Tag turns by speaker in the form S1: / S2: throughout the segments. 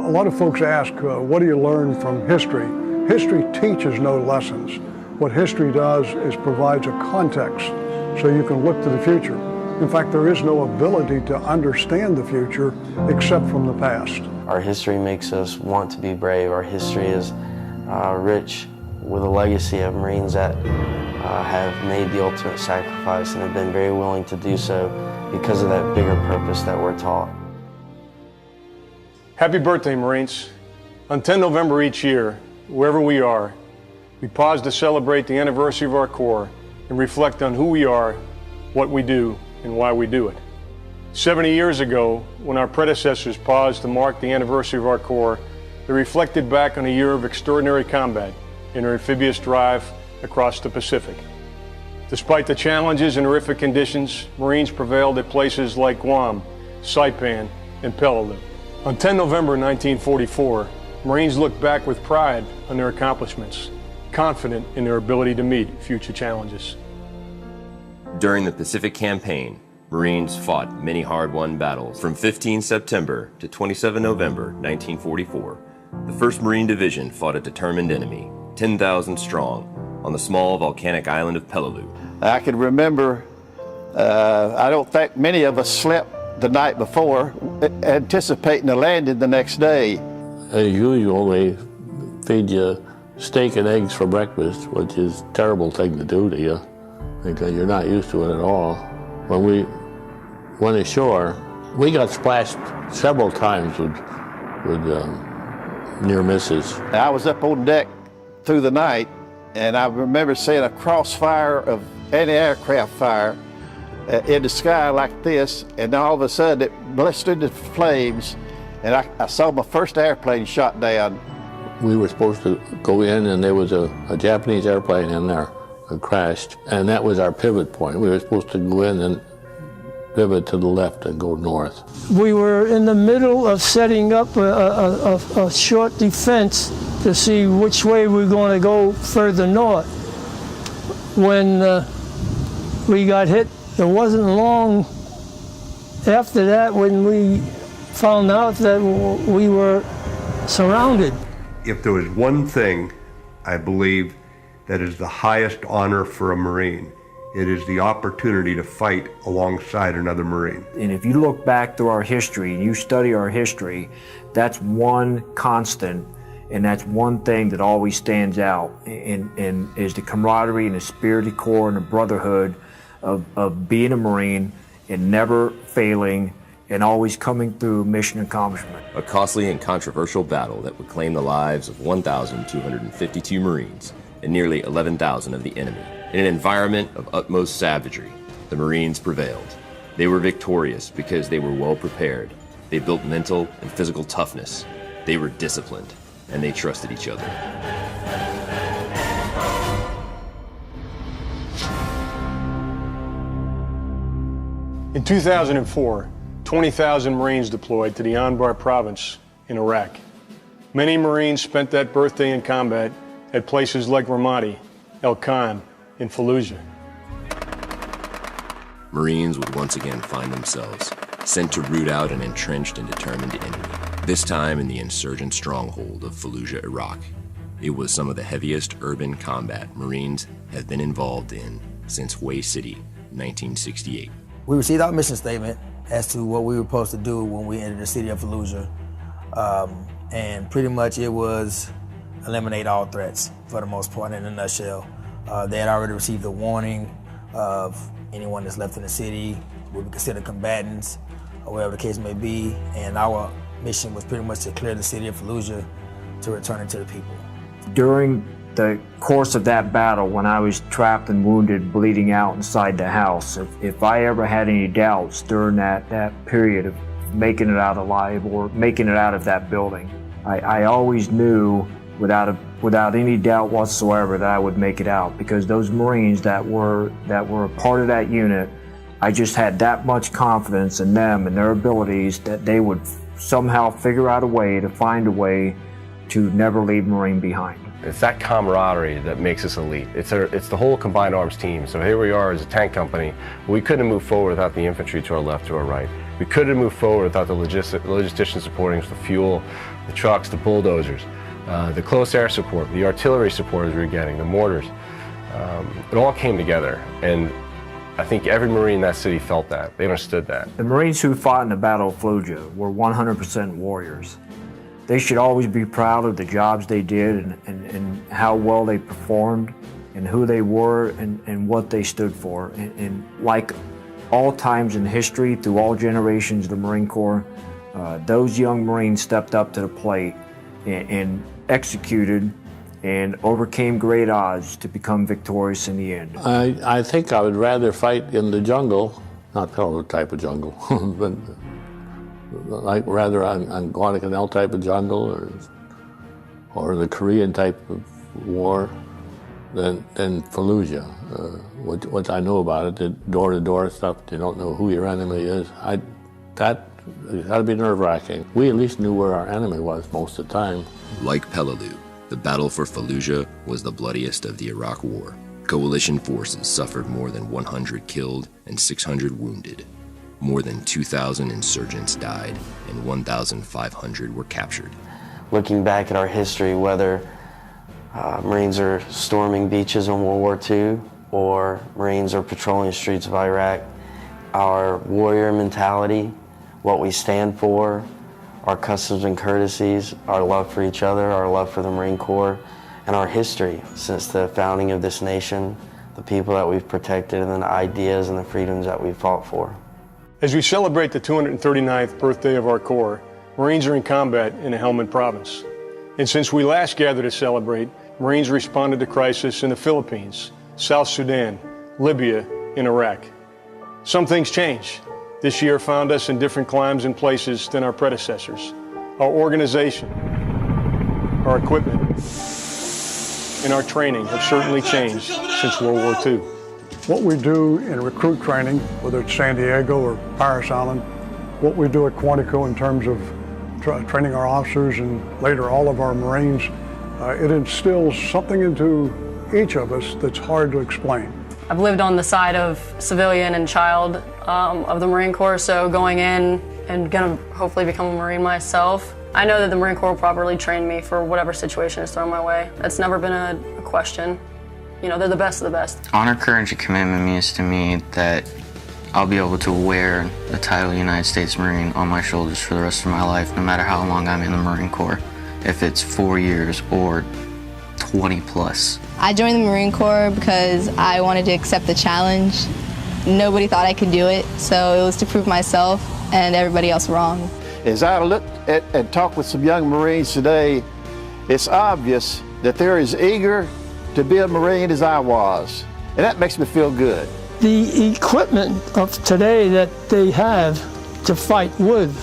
S1: a lot of folks ask, what do you learn from history? History teaches no lessons. What history does is provides a context so you can look to the future. In fact, there is no ability to understand the future except from the past.
S2: Our history makes us want to be brave. Our history is rich with a legacy of Marines that have made the ultimate sacrifice and have been very willing to do so because of that bigger purpose that we're taught.
S3: Happy birthday, Marines. On 10 November each year, wherever we are, we pause to celebrate the anniversary of our Corps and reflect on who we are, what we do, and why we do it. 70 years ago, when our predecessors paused to mark the anniversary of our Corps, they reflected back on a year of extraordinary combat in our amphibious drive across the Pacific. Despite the challenges and horrific conditions, Marines prevailed at places like Guam, Saipan, and Peleliu. On 10 November 1944, Marines look back with pride on their accomplishments, confident in their ability to meet future challenges.
S4: During the Pacific Campaign, Marines fought many hard-won battles. From 15 September to 27 November 1944, the 1st Marine Division fought a determined enemy, 10,000 strong, on the small volcanic island of Peleliu.
S5: I can remember, I don't think many of us slept the night before, anticipating a landing the next day.
S6: As usual, they feed you steak and eggs for breakfast, which is a terrible thing to do to you because you're not used to it at all. When we went ashore, we got splashed several times with near misses.
S5: I was up on deck through the night, and I remember seeing a crossfire of anti-aircraft fire in the sky like this, and then all of a sudden it blistered into flames, and I saw my first airplane shot down.
S6: We were supposed to go in, and there was a Japanese airplane in there that crashed, and that was our pivot point. We were supposed to go in and pivot to the left and go north.
S7: We were in the middle of setting up a short defense to see which way we were going to go further north. When we got hit, it wasn't long after that when we found out that we were surrounded.
S8: If there was one thing I believe that is the highest honor for a Marine, it is the opportunity to fight alongside another Marine.
S9: And if you look back through our history and you study our history, that's one constant, and that's one thing that always stands out, and is the camaraderie and the spirit of the Corps and the brotherhood of being a Marine and never failing and always coming through mission accomplishment.
S4: A costly and controversial battle that would claim the lives of 1,252 Marines and nearly 11,000 of the enemy. In an environment of utmost savagery, the Marines prevailed. They were victorious because they were well prepared. They built mental and physical toughness. They were disciplined, and they trusted each other.
S3: In 2004, 20,000 Marines deployed to the Anbar province in Iraq. Many Marines spent that birthday in combat at places like Ramadi, El Khan, and Fallujah.
S4: Marines would once again find themselves sent to root out an entrenched and determined enemy, this time in the insurgent stronghold of Fallujah, Iraq. It was some of the heaviest urban combat Marines have been involved in since Way City, 1968.
S10: We received our mission statement as to what we were supposed to do when we entered the city of Fallujah. And pretty much it was eliminate all threats for the most part in a nutshell. They had already received a warning of anyone that's left in the city would be considered combatants or whatever the case may be. And our mission was pretty much to clear the city of Fallujah to return it to the people.
S9: During the course of that battle, when I was trapped and wounded, bleeding out inside the house, if I ever had any doubts during that period of making it out alive or making it out of that building, I always knew without any doubt whatsoever that I would make it out, because those Marines that were a part of that unit, I just had that much confidence in them and their abilities that they would somehow figure out a way to find a way to never leave Marine behind.
S11: It's that camaraderie that makes us elite. It's the whole combined arms team. So here we are as a tank company. We couldn't move forward without the infantry to our left, to our right. We couldn't move forward without the logisticians supporting us, the fuel, the trucks, the bulldozers, the close air support, the artillery support as we were getting, the mortars. It all came together, and I think every Marine in that city felt that. They understood that.
S9: The Marines who fought in the Battle of Fallujah were 100% warriors. They should always be proud of the jobs they did and how well they performed and who they were and what they stood for. And like all times in history, through all generations of the Marine Corps, those young Marines stepped up to the plate and executed and overcame great odds to become victorious in the end.
S6: I think I would rather fight in the jungle, not the type of jungle, but like rather on Guadalcanal type of jungle or the Korean type of war than Fallujah. What I know about it, the door-to-door stuff, you don't know who your enemy is. That had to be nerve-wracking. We at least knew where our enemy was most of the time.
S4: Like Peleliu, the battle for Fallujah was the bloodiest of the Iraq War. Coalition forces suffered more than 100 killed and 600 wounded. More than 2,000 insurgents died and 1,500 were captured.
S2: Looking back at our history, whether Marines are storming beaches in World War II or Marines are patrolling the streets of Iraq, our warrior mentality, what we stand for, our customs and courtesies, our love for each other, our love for the Marine Corps, and our history since the founding of this nation, the people that we've protected, and the ideas and the freedoms that we've fought for.
S3: As we celebrate the 239th birthday of our Corps, Marines are in combat in the Helmand Province. And since we last gathered to celebrate, Marines responded to crisis in the Philippines, South Sudan, Libya, and Iraq. Some things change. This year found us in different climes and places than our predecessors. Our organization, our equipment, and our training have certainly changed since World War II.
S1: What we do in recruit training, whether it's San Diego or Parris Island, what we do at Quantico in terms of training our officers and later all of our Marines, it instills something into each of us that's hard to explain.
S12: I've lived on the side of civilian and child of the Marine Corps, so going in and gonna hopefully become a Marine myself, I know that the Marine Corps will properly train me for whatever situation is thrown my way. That's never been a question. You know, they're the best of the best.
S13: Honor, courage, and commitment means to me that I'll be able to wear the title United States Marine on my shoulders for the rest of my life, no matter how long I'm in the Marine Corps, if it's 4 years or 20 plus.
S14: I joined the Marine Corps because I wanted to accept the challenge. Nobody thought I could do it, so it was to prove myself and everybody else wrong.
S5: As I look at and talk with some young Marines today, it's obvious that they're as eager to be a Marine as I was, and that makes me feel good.
S7: The equipment of today that they have to fight with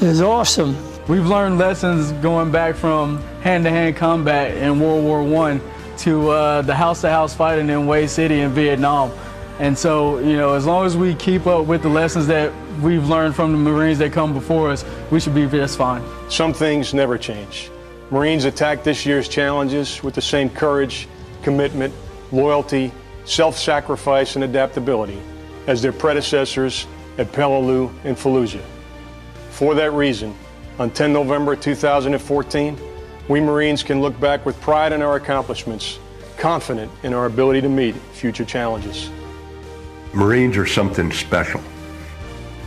S7: is awesome.
S15: We've learned lessons going back from hand-to-hand combat in World War I to the house-to-house fighting in Way City in Vietnam. And so, you know, as long as we keep up with the lessons that we've learned from the Marines that come before us, we should be just fine.
S3: Some things never change. Marines attack this year's challenges with the same courage, commitment, loyalty, self-sacrifice, and adaptability as their predecessors at Peleliu and Fallujah. For that reason, on 10 November 2014, we Marines can look back with pride in our accomplishments, confident in our ability to meet future challenges.
S8: Marines are something special.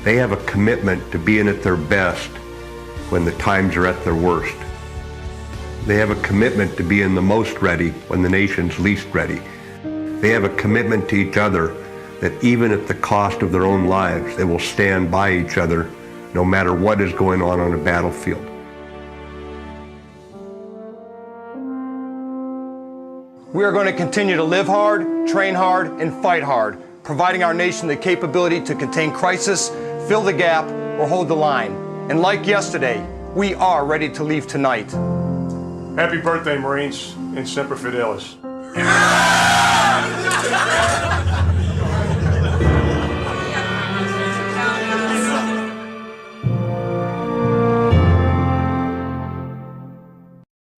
S8: They have a commitment to being at their best when the times are at their worst. They have a commitment to being the most ready when the nation's least ready. They have a commitment to each other that even at the cost of their own lives, they will stand by each other no matter what is going on a battlefield.
S16: We are going to continue to live hard, train hard, and fight hard, providing our nation the capability to contain crisis, fill the gap, or hold the line. And like yesterday, we are ready to leave tonight.
S3: Happy birthday, Marines, and Semper Fidelis.